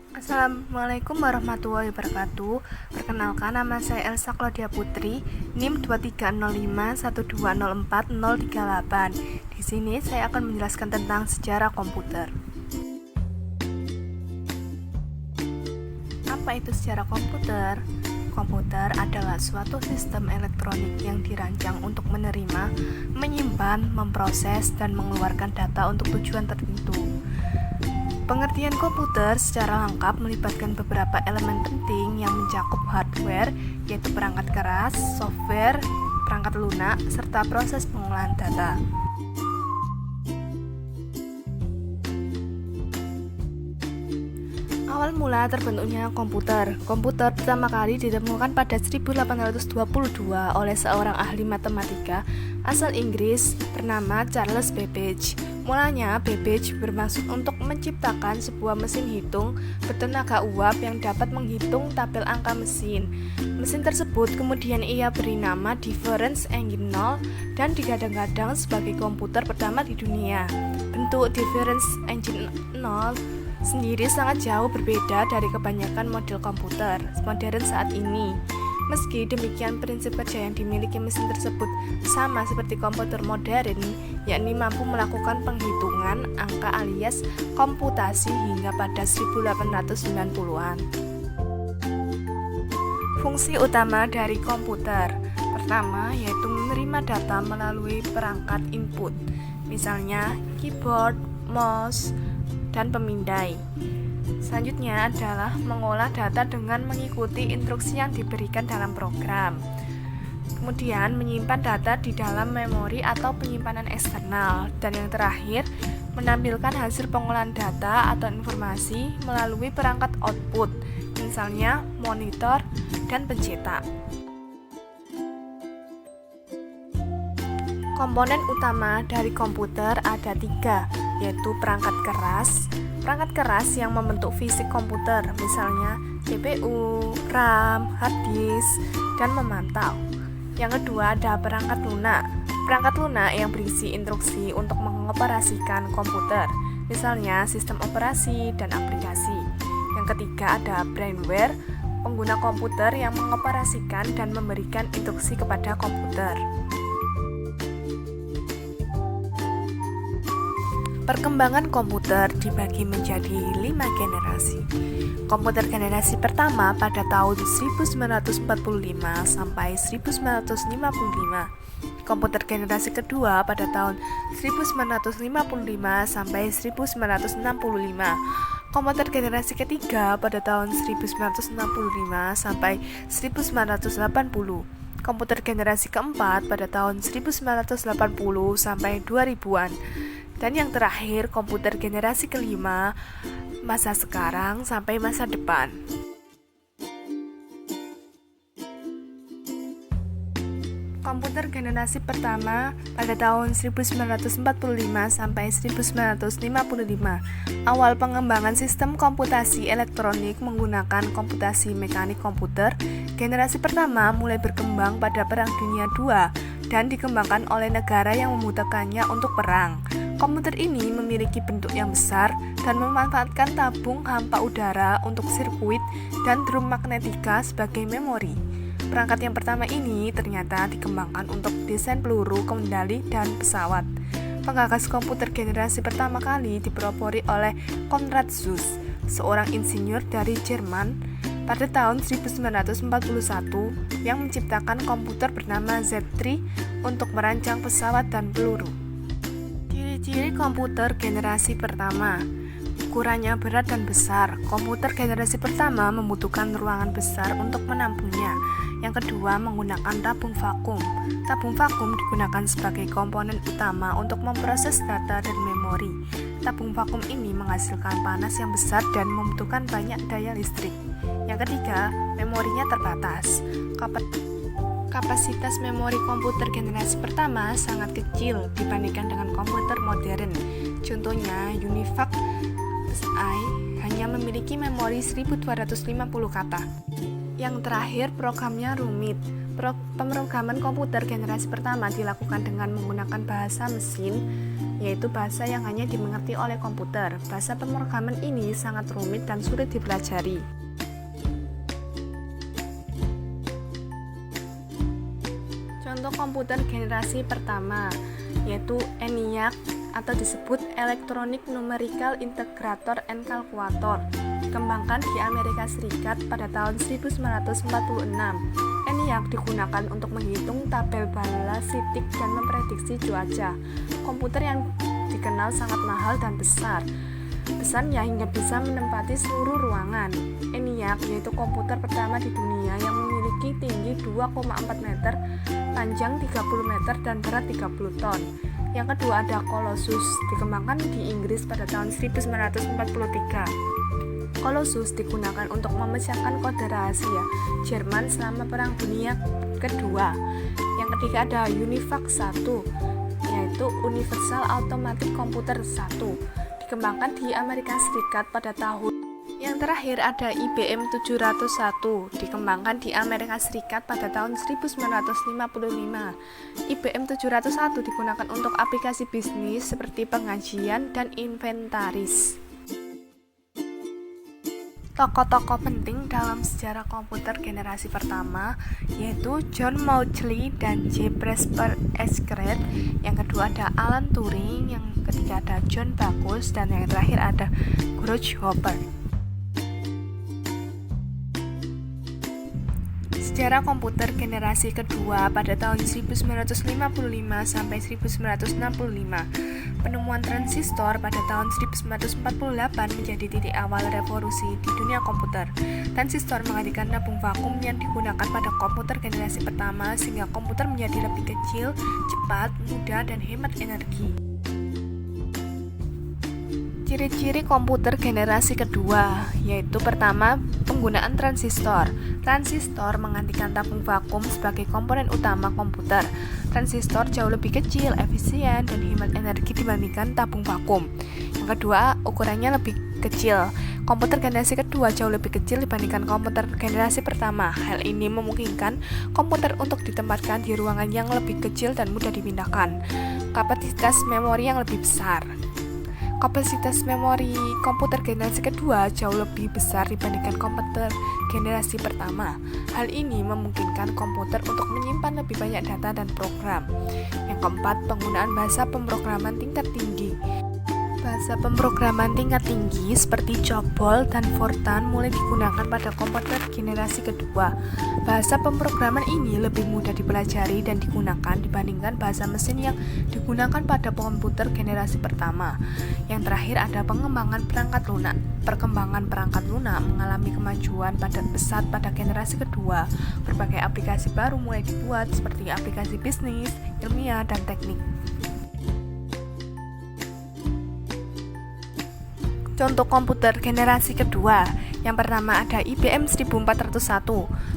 Assalamualaikum warahmatullahi wabarakatuh. Perkenalkan, nama saya Elsa Claudia Putri, NIM 230512040038. Di sini saya akan menjelaskan tentang sejarah komputer. Apa itu sejarah komputer? Komputer adalah suatu sistem elektronik yang dirancang untuk menerima, menyimpan, memproses, dan mengeluarkan data untuk tujuan tertentu. Pengertian komputer secara lengkap melibatkan beberapa elemen penting yang mencakup hardware, yaitu perangkat keras, software, perangkat lunak, serta proses pengolahan data. Awal mula terbentuknya komputer. Komputer pertama kali ditemukan pada 1822 oleh seorang ahli matematika asal Inggris bernama Charles Babbage. Mulanya, Babbage bermaksud untuk menciptakan sebuah mesin hitung bertenaga uap yang dapat menghitung tabel angka mesin. Mesin tersebut kemudian ia beri nama Difference Engine 0 dan digadang-gadang sebagai komputer pertama di dunia. Bentuk Difference Engine 0 sendiri sangat jauh berbeda dari kebanyakan model komputer modern saat ini. Meski demikian, prinsip kerja yang dimiliki mesin tersebut sama seperti komputer modern, yakni mampu melakukan penghitungan angka alias komputasi hingga pada 1890-an. Fungsi utama dari komputer pertama yaitu menerima data melalui perangkat input, misalnya keyboard, mouse, dan pemindai. Selanjutnya adalah mengolah data dengan mengikuti instruksi yang diberikan dalam program. Kemudian menyimpan data di dalam memori atau penyimpanan eksternal. Dan yang terakhir, menampilkan hasil pengolahan data atau informasi melalui perangkat output, misalnya monitor dan pencetak. Komponen utama dari komputer ada 3, yaitu perangkat keras. Perangkat keras yang membentuk fisik komputer, misalnya CPU, RAM, hard disk, dan memantau. Yang kedua ada perangkat lunak. Perangkat lunak yang berisi instruksi untuk mengoperasikan komputer, misalnya sistem operasi dan aplikasi. Yang ketiga ada brainware, pengguna komputer yang mengoperasikan dan memberikan instruksi kepada komputer. Perkembangan komputer dibagi menjadi 5 generasi. Komputer generasi pertama pada tahun 1945 sampai 1955. Komputer generasi kedua pada tahun 1955 sampai 1965. Komputer generasi ketiga pada tahun 1965 sampai 1980. Komputer generasi keempat pada tahun 1980 sampai 2000-an. Dan yang terakhir, komputer generasi kelima, masa sekarang sampai masa depan. Komputer generasi pertama pada tahun 1945 sampai 1955. Awal pengembangan sistem komputasi elektronik menggunakan komputasi mekanik komputer. Generasi pertama mulai berkembang pada Perang Dunia II dan dikembangkan oleh negara yang membutuhkannya untuk perang. Komputer ini memiliki bentuk yang besar dan memanfaatkan tabung hampa udara untuk sirkuit dan drum magnetika sebagai memori. Perangkat yang pertama ini ternyata dikembangkan untuk desain peluru, kendali, dan pesawat. Penggagas komputer generasi pertama kali dipelopori oleh Konrad Zuse, seorang insinyur dari Jerman pada tahun 1941 yang menciptakan komputer bernama Z3 untuk merancang pesawat dan peluru. Ciri komputer generasi pertama, ukurannya berat dan besar. Komputer generasi pertama membutuhkan ruangan besar untuk menampungnya. Yang kedua, menggunakan tabung vakum. Tabung vakum digunakan sebagai komponen utama untuk memproses data dan memori. Tabung vakum ini menghasilkan panas yang besar dan membutuhkan banyak daya listrik. Yang ketiga, memorinya terbatas. Kapasitas memori komputer generasi pertama sangat kecil dibandingkan dengan komputer modern. Contohnya, UNIVAC I hanya memiliki memori 1250 kata. Yang terakhir, programnya rumit. Pemrograman komputer generasi pertama dilakukan dengan menggunakan bahasa mesin, yaitu bahasa yang hanya dimengerti oleh komputer. Bahasa pemrograman ini sangat rumit dan sulit dipelajari. Contoh komputer generasi pertama yaitu ENIAC atau disebut Electronic Numerical Integrator and Calculator, dikembangkan di Amerika Serikat pada tahun 1946. ENIAC digunakan untuk menghitung tabel balasitik dan memprediksi cuaca. Komputer yang dikenal sangat mahal dan besar. Besarnya hingga bisa menempati seluruh ruangan. ENIAC yaitu komputer pertama di dunia yang memiliki tinggi 2,4 meter, panjang 30 meter, dan berat 30 ton. Yang kedua ada Colossus, dikembangkan di Inggris pada tahun 1943. Colossus digunakan untuk memecahkan kode rahasia Jerman selama Perang Dunia Kedua. Yang ketiga ada UNIVAC 1, yaitu Universal Automatic Computer 1, dikembangkan di Amerika Serikat pada tahun. Yang terakhir ada IBM 701, dikembangkan di Amerika Serikat pada tahun 1955. IBM 701 digunakan untuk aplikasi bisnis seperti pengajian dan inventaris. Tokoh-tokoh penting dalam sejarah komputer generasi pertama yaitu John Mauchly dan J. Presper Escheret. Yang kedua ada Alan Turing, yang ketiga ada John Backus, dan yang terakhir ada George Hopper. Sejarah komputer generasi kedua pada tahun 1955 sampai 1965. Penemuan transistor pada tahun 1948 menjadi titik awal revolusi di dunia komputer. Transistor menggantikan tabung vakum yang digunakan pada komputer generasi pertama sehingga komputer menjadi lebih kecil, cepat, mudah, dan hemat energi. Ciri-ciri komputer generasi kedua yaitu pertama, penggunaan transistor. Transistor menggantikan tabung vakum sebagai komponen utama komputer. Transistor jauh lebih kecil, efisien, dan hemat energi dibandingkan tabung vakum. Yang kedua, ukurannya lebih kecil. Komputer generasi kedua jauh lebih kecil dibandingkan komputer generasi pertama. Hal ini memungkinkan komputer untuk ditempatkan di ruangan yang lebih kecil dan mudah dipindahkan. Kapasitas memori yang lebih besar. Kapasitas memori komputer generasi kedua jauh lebih besar dibandingkan komputer generasi pertama. Hal ini memungkinkan komputer untuk menyimpan lebih banyak data dan program. Yang keempat, penggunaan bahasa pemrograman tingkat tinggi. Bahasa pemrograman tingkat tinggi seperti COBOL dan Fortran mulai digunakan pada komputer generasi kedua. Bahasa pemrograman ini lebih mudah dipelajari dan digunakan dibandingkan bahasa mesin yang digunakan pada komputer generasi pertama. Yang terakhir ada pengembangan perangkat lunak. Perkembangan perangkat lunak mengalami kemajuan pesat pada generasi kedua. Berbagai aplikasi baru mulai dibuat seperti aplikasi bisnis, ilmiah, dan teknik. Contoh komputer generasi kedua. Yang pertama ada IBM 1401.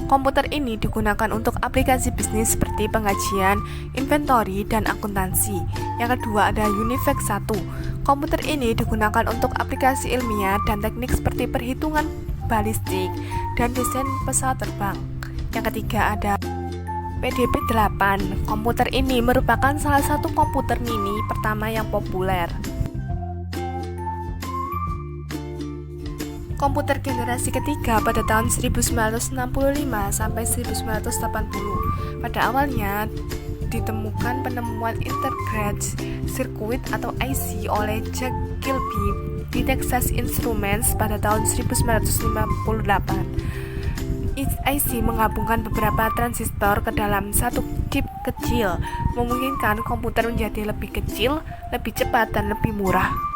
Komputer ini digunakan untuk aplikasi bisnis seperti pengajian, inventory, dan akuntansi. Yang kedua ada UNIVAC 1. Komputer ini digunakan untuk aplikasi ilmiah dan teknik seperti perhitungan balistik dan desain pesawat terbang. Yang ketiga ada PDP-8. Komputer ini merupakan salah satu komputer mini pertama yang populer. Komputer generasi ketiga pada tahun 1965 sampai 1980. Pada awalnya ditemukan penemuan Integrated Circuit atau IC oleh Jack Kilby di Texas Instruments pada tahun 1958. IC menggabungkan beberapa transistor ke dalam satu chip kecil, memungkinkan komputer menjadi lebih kecil, lebih cepat, dan lebih murah.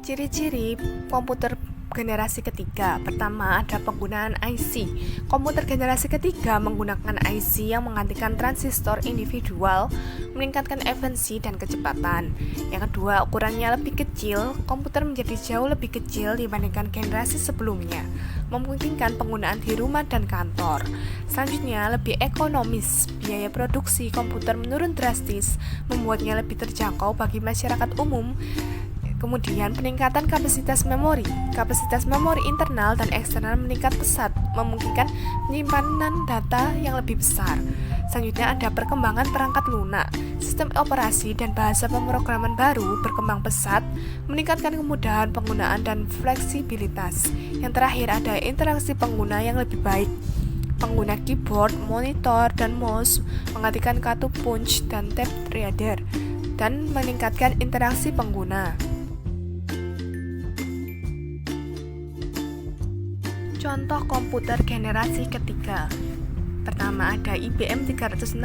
Ciri-ciri komputer generasi ketiga. Pertama, ada penggunaan IC. Komputer generasi ketiga menggunakan IC yang menggantikan transistor individual, meningkatkan efisiensi dan kecepatan. Yang kedua, ukurannya lebih kecil. Komputer menjadi jauh lebih kecil dibandingkan generasi sebelumnya, memungkinkan penggunaan di rumah dan kantor. Selanjutnya, lebih ekonomis. Biaya produksi komputer menurun drastis, membuatnya lebih terjangkau bagi masyarakat umum. Kemudian peningkatan kapasitas memori. Kapasitas memori internal dan eksternal meningkat pesat, memungkinkan penyimpanan data yang lebih besar. Selanjutnya ada perkembangan perangkat lunak. Sistem operasi dan bahasa pemrograman baru berkembang pesat, meningkatkan kemudahan penggunaan dan fleksibilitas. Yang terakhir ada interaksi pengguna yang lebih baik. Pengguna keyboard, monitor, dan mouse menggantikan kartu punch dan tab reader dan meningkatkan interaksi pengguna. Contoh komputer generasi ketiga. Pertama ada IBM 360,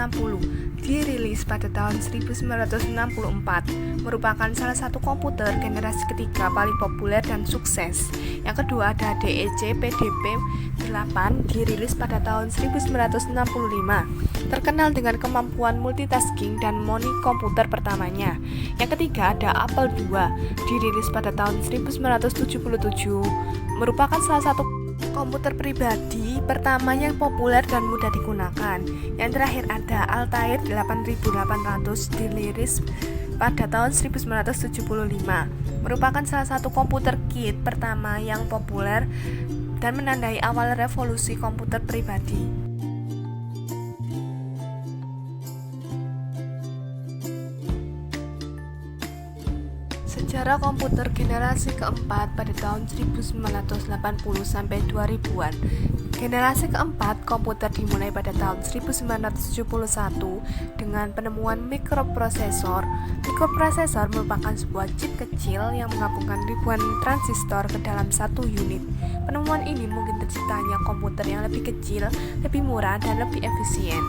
dirilis pada tahun 1964, merupakan salah satu komputer generasi ketiga paling populer dan sukses. Yang kedua ada DEC PDP 8, dirilis pada tahun 1965, terkenal dengan kemampuan multitasking dan moni komputer pertamanya. Yang ketiga ada Apple II, dirilis pada tahun 1977, merupakan salah satu komputer pribadi pertama yang populer dan mudah digunakan. Yang terakhir ada Altair 8800, dirilis pada tahun 1975, merupakan salah satu komputer kit pertama yang populer dan menandai awal revolusi komputer pribadi. Sejarah komputer generasi keempat pada tahun 1980 sampai 2000-an. Generasi keempat komputer dimulai pada tahun 1971 dengan penemuan mikroprosesor. Mikroprosesor merupakan sebuah chip kecil yang menggabungkan ribuan transistor ke dalam satu unit. Penemuan ini mungkin terciptanya komputer yang lebih kecil, lebih murah, dan lebih efisien.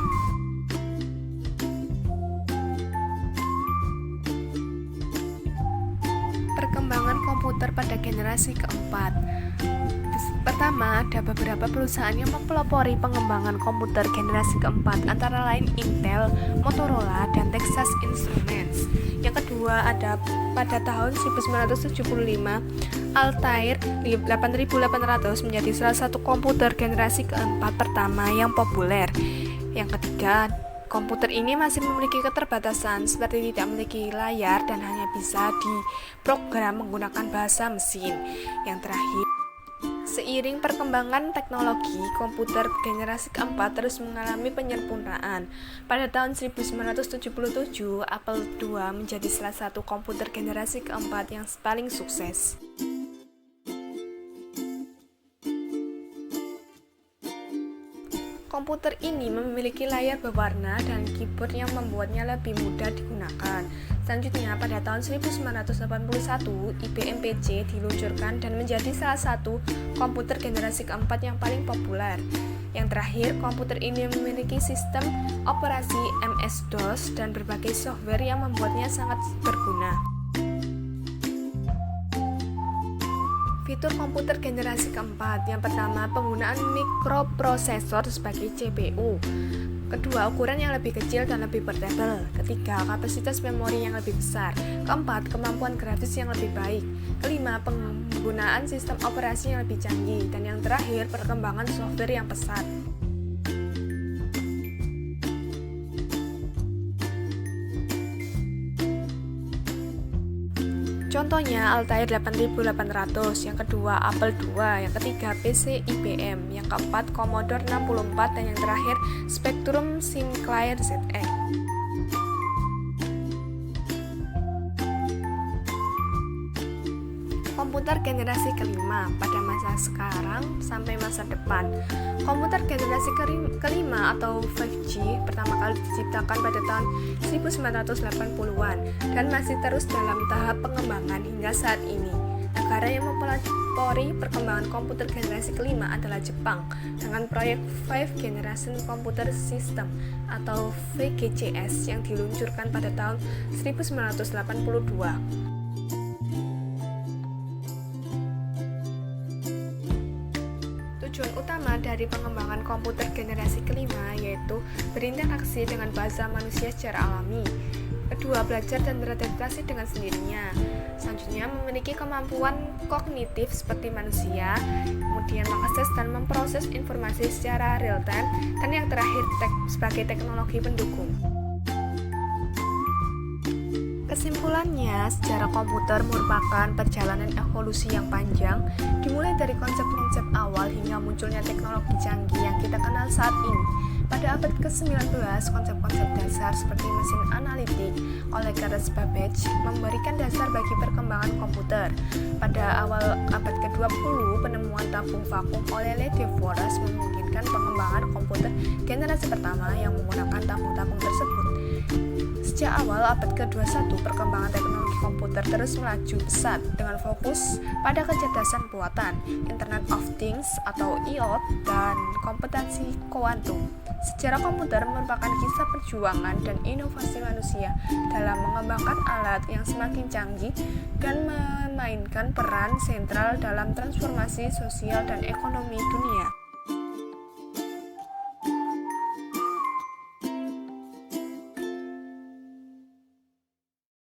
Perkembangan komputer pada generasi keempat. Pertama, ada beberapa perusahaan yang mempelopori pengembangan komputer generasi keempat, antara lain Intel, Motorola, dan Texas Instruments. Yang kedua ada pada tahun 1975, Altair 8800 menjadi salah satu komputer generasi keempat pertama yang populer. Yang ketiga, komputer ini masih memiliki keterbatasan seperti tidak memiliki layar dan hanya bisa diprogram menggunakan bahasa mesin. Yang terakhir, seiring perkembangan teknologi, komputer generasi keempat terus mengalami penyempurnaan. Pada tahun 1977, Apple II menjadi salah satu komputer generasi keempat yang paling sukses. Komputer ini memiliki layar berwarna dan keyboard yang membuatnya lebih mudah digunakan. Selanjutnya, pada tahun 1981, IBM PC diluncurkan dan menjadi salah satu komputer generasi keempat yang paling populer. Yang terakhir, komputer ini memiliki sistem operasi MS-DOS dan berbagai software yang membuatnya sangat berguna. Fitur komputer generasi keempat. Yang pertama, penggunaan mikroprosesor sebagai CPU. Kedua, ukuran yang lebih kecil dan lebih portable. Ketiga, kapasitas memori yang lebih besar. Keempat, kemampuan grafis yang lebih baik. Kelima, penggunaan sistem operasi yang lebih canggih. Dan yang terakhir, perkembangan software yang pesat. Contohnya Altair 8800, yang kedua Apple II, yang ketiga PC IBM, yang keempat Commodore 64, dan yang terakhir Spectrum Sinclair ZX. Komputer generasi kelima pada masa sekarang sampai masa depan. Komputer generasi kelima atau 5G pertama kali diciptakan pada tahun 1980-an dan masih terus dalam tahap pengembangan hingga saat ini. Negara yang mempelopori perkembangan komputer generasi kelima adalah Jepang dengan proyek 5 Generation Computer System atau VGCS yang diluncurkan pada tahun 1982. Tujuan utama dari pengembangan komputer generasi kelima yaitu berinteraksi dengan bahasa manusia secara alami. Kedua, belajar dan beradaptasi dengan sendirinya. Selanjutnya, memiliki kemampuan kognitif seperti manusia, kemudian mengakses dan memproses informasi secara real time, dan yang terakhir sebagai teknologi pendukung. Kesimpulannya, sejarah komputer merupakan perjalanan evolusi yang panjang, dimulai dari konsep-konsep awal hingga munculnya teknologi canggih yang kita kenal saat ini. Pada abad ke-19, konsep-konsep dasar seperti mesin analitik oleh Carl Babbage memberikan dasar bagi perkembangan komputer. Pada awal abad ke-20, penemuan tabung vakum oleh Lee De Forest memungkinkan pengembangan komputer generasi pertama yang menggunakan tabung-tabung tersebut. Sejak awal abad ke-21, perkembangan teknologi komputer terus melaju pesat dengan fokus pada kecerdasan buatan, Internet of Things atau IoT, dan komputasi kuantum. Sejarah komputer merupakan kisah perjuangan dan inovasi manusia dalam mengembangkan alat yang semakin canggih dan memainkan peran sentral dalam transformasi sosial dan ekonomi dunia.